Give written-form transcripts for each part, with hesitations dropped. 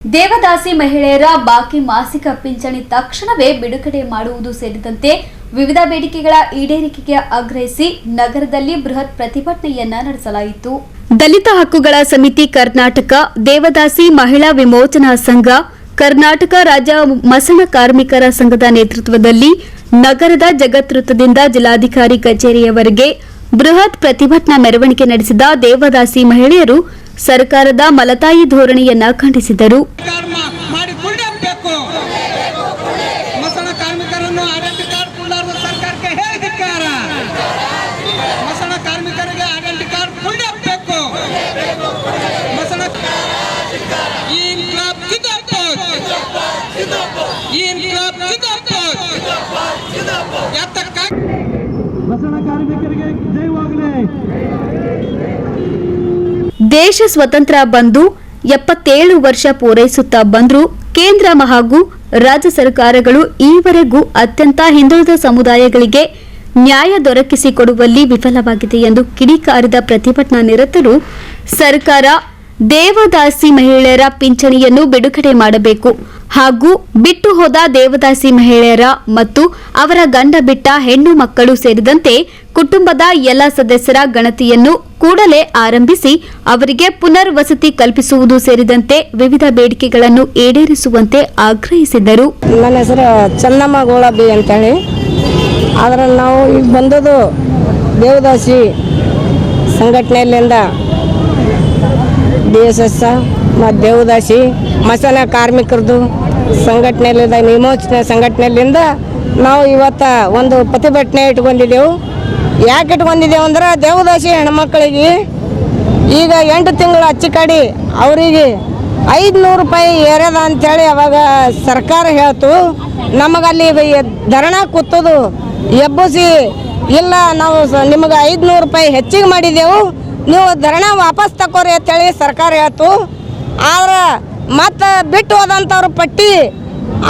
ದೇವದಾಸಿ ಮಹಿಳೆಯರ ಬಾಕಿ ಮಾಸಿಕ ಪಿಂಚಣಿ ತಕ್ಷಣವೇ ಬಿಡುಗಡೆ ಮಾಡುವುದು ಸೇರಿದಂತೆ ವಿವಿಧ ಬೇಡಿಕೆಗಳ ಈಡೇರಿಕೆಗೆ ಆಗ್ರಹಿಸಿ ನಗರದಲ್ಲಿ ಬೃಹತ್ ಪ್ರತಿಭಟನೆಯನ್ನ ನಡೆಸಲಾಯಿತು. ದಲಿತ ಹಕ್ಕುಗಳ ಸಮಿತಿ ಕರ್ನಾಟಕ, ದೇವದಾಸಿ ಮಹಿಳಾ ವಿಮೋಚನಾ ಸಂಘ, ಕರ್ನಾಟಕ ರಾಜ್ಯ ಮಸಣ ಕಾರ್ಮಿಕರ ಸಂಘದ ನೇತೃತ್ವದಲ್ಲಿ ನಗರದ ಜಗತ್ ವೃತ್ತದಿಂದ ಜಿಲ್ಲಾಧಿಕಾರಿ ಕಚೇರಿಯವರೆಗೆ ಬೃಹತ್ ಪ್ರತಿಭಟನಾ ಮೆರವಣಿಗೆ ನಡೆಸಿದ ದೇವದಾಸಿ ಮಹಿಳೆಯರು ಸರ್ಕಾರದ ಮಲತಾಯಿ ಧೋರಣೆಯನ್ನ ಖಂಡಿಸಿದರು. ದೇಶ ಸ್ವತಂತ್ರ ಬಂದು 77 ವರ್ಷ ಪೂರೈಸುತ್ತಾ ಬಂದರೂ ಕೇಂದ್ರ ಹಾಗೂ ರಾಜ್ಯ ಸರ್ಕಾರಗಳು ಈವರೆಗೂ ಅತ್ಯಂತ ಹಿಂದುಳಿದ ಸಮುದಾಯಗಳಿಗೆ ನ್ಯಾಯ ದೊರಕಿಸಿಕೊಡುವಲ್ಲಿ ವಿಫಲವಾಗಿದೆ ಎಂದು ಕಿಡಿಕಾರಿದ ಪ್ರತಿಭಟನಾ ನಿರತರು ಸರ್ಕಾರ ದೇವದಾಸಿ ಮಹಿಳೆಯರ ಪಿಂಚಣಿಯನ್ನು ಬಿಡುಗಡೆ ಮಾಡಬೇಕು ಹಾಗೂ ಬಿಟ್ಟು ಹೋದ ದೇವದಾಸಿ ಮಹಿಳೆಯರ ಮತ್ತು ಅವರ ಗಂಡ ಬಿಟ್ಟ ಹೆಣ್ಣು ಮಕ್ಕಳು ಸೇರಿದಂತೆ ಕುಟುಂಬದ ಎಲ್ಲ ಸದಸ್ಯರ ಗಣತಿಯನ್ನು ಕೂಡಲೇ ಆರಂಭಿಸಿ ಅವರಿಗೆ ಪುನರ್ವಸತಿ ಕಲ್ಪಿಸುವುದು ಸೇರಿದಂತೆ ವಿವಿಧ ಬೇಡಿಕೆಗಳನ್ನು ಈಡೇರಿಸುವಂತೆ ಆಗ್ರಹಿಸಿದರು. ನನ್ನ ಹೆಸರು ಚನ್ನಮ್ಮ ಗೋಳಬಿ ಅಂತೇಳಿ. ಆದರೆ ನಾವು ಈಗ ಬಂದದ್ದು ದೇವದಾಸಿ ಸಂಘಟನೆಯಲ್ಲಿಂದ DSS ಮತ್ತು ದೇವದಾಸಿ ಮಸಣ ಕಾರ್ಮಿಕರದು ಸಂಘಟನೆಯಲ್ಲಿಂದ ವಿಮೋಚನೆ ಸಂಘಟನೆಯಲ್ಲಿಂದ ನಾವು ಇವತ್ತು ಒಂದು ಪ್ರತಿಭಟನೆ ಇಟ್ಕೊಂಡಿದ್ದೆವು. ಯಾಕೆ ಇಟ್ಕೊಂಡಿದ್ದೆವು ಅಂದ್ರೆ ದೇವದಾಸಿ ಹೆಣ್ಮಕ್ಳಿಗೆ ಈಗ 8 ತಿಂಗಳು ಅಚ್ಚಿಕಡಿ ಅವರಿಗೆ 500 ರೂಪಾಯಿ ಏರ್ಯದ ಅಂಥೇಳಿ ಅವಾಗ ಸರ್ಕಾರ ಹೇಳ್ತು. ನಮಗಲ್ಲಿ ಧರಣ ಕೂತದು ಎಬ್ಬಿಸಿ ಇಲ್ಲ ನಾವು ನಿಮಗೆ 500 ರೂಪಾಯಿ ಹೆಚ್ಚಿಗೆ ಮಾಡಿದೆವು, ನೀವು ಧರಣ ವಾಪಸ್ ತಗೋರಿ ಅಂತೇಳಿ ಸರ್ಕಾರ ಹೇಳ್ತು. ಆದ್ರೆ ಮತ್ತು ಬಿಟ್ಟು ಹೋದಂಥವ್ರ ಪಟ್ಟಿ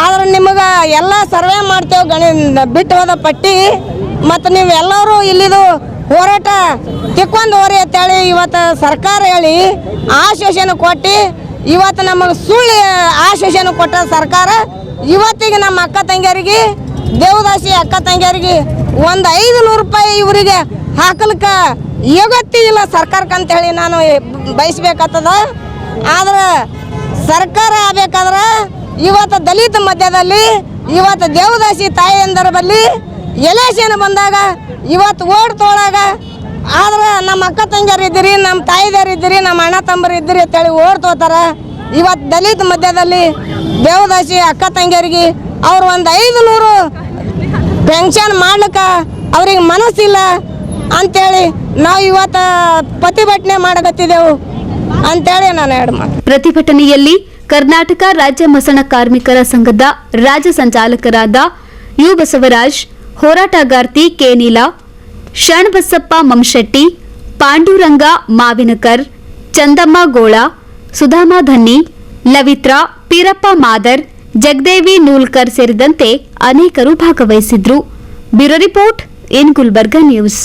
ಆದ್ರೆ ನಿಮಗೆ ಎಲ್ಲ ಸರ್ವೆ ಮಾಡ್ತೇವೆ ಬಿಟ್ಟು ಹೋದ ಪಟ್ಟಿ ಮತ್ತು ನೀವು ಎಲ್ಲರೂ ಇಲ್ಲಿದು ಹೋರಾಟ ತಿಕ್ಕೊಂಡು ಹೋರಿ ಅಂತೇಳಿ ಇವತ್ತು ಸರ್ಕಾರ ಹೇಳಿ ಆಶ್ವಾಸನೆ ಕೊಟ್ಟು ಇವತ್ತು ನಮಗೆ ಸುಳ್ಳು ಆಶ್ವಾಸನೆ ಕೊಟ್ಟ ಸರ್ಕಾರ. ಇವತ್ತಿಗೆ ನಮ್ಮ ಅಕ್ಕ ತಂಗಿಯರಿಗೆ ದೇವದಾಸಿ ಅಕ್ಕ ತಂಗಿಯರಿಗೆ ಒಂದು 500 ರೂಪಾಯಿ ಇವರಿಗೆ ಹಾಕಲಿಕ್ಕೆ ಯೋಗತ್ತಿ ಇಲ್ಲ ಸರ್ಕಾರಕ್ಕೆ ಅಂತೇಳಿ ನಾನು ಬಯಸ್ಬೇಕಾಗ್ತದ. ಆದ್ರೆ ಸರ್ಕಾರ ಆಗಬೇಕಾದ್ರೆ ಇವತ್ತು ದಲಿತ ಮಧ್ಯದಲ್ಲಿ ಇವತ್ತು ದೇವದಾಸಿ ತಾಯಿಯಂದರ ಬಲ್ಲಿ ಎಲೆಕ್ಷನ್ ಬಂದಾಗ ಇವತ್ತು ಓಟ್ ತೊಳಾಗ ಆದ್ರೆ ನಮ್ಮ ಅಕ್ಕ ತಂಗಿಯರು ಇದ್ದೀರಿ, ನಮ್ಮ ತಾಯಿದಾರು ಇದ್ದೀರಿ, ನಮ್ಮ ಅಣ್ಣ ತಮ್ಮರು ಇದ್ದೀರಿ ಅಂತೇಳಿ ಓಟ್ ತೋತಾರ. ಇವತ್ತು ದಲಿತ ಮಧ್ಯದಲ್ಲಿ ದೇವದಾಸಿ ಅಕ್ಕ ತಂಗಿಯರಿಗೆ ಅವ್ರು ಒಂದು 500 ಪೆನ್ಷನ್ ಮಾಡ್ಲಿಕ್ಕೆ ಅವ್ರಿಗೆ ಮನಸ್ಸಿಲ್ಲ ಅಂತೇಳಿ ನಾವು ಇವತ್ತು ಪ್ರತಿಭಟನೆ ಮಾಡಕತ್ತಿದ್ದೆವು ಅಂತೇಳಿ ನಾನು ಎರಡು ಮಾತು. ಪ್ರತಿಭಟನೆಯಲ್ಲಿ ಕರ್ನಾಟಕ ರಾಜ್ಯ ಮಸಣ ಕಾರ್ಮಿಕರ ಸಂಘದ ರಾಜ್ಯ ಸಂಚಾಲಕರಾದ ಯು ಬಸವರಾಜ್, ಹೋರಾಟಗಾರ್ತಿ ಕೆ ನೀಲಾ, ಶರಣಬಸಪ್ಪ ಮಮಶೆಟ್ಟಿ, ಪಾಂಡುರಂಗ ಮಾವಿನಕರ್, ಚಂದಮ್ಮ ಗೋಳ, ಸುಧಾಮ ಧನ್ನಿ, ಲವಿತ್ರಾ, ಪೀರಪ್ಪ ಮಾದರ್, ಜಗದೇವಿ ನೂಲ್ಕರ್ ಸೇರಿದಂತೆ ಅನೇಕರು ಭಾಗವಹಿಸಿದ್ರು. Bureau report in Gulbarga news.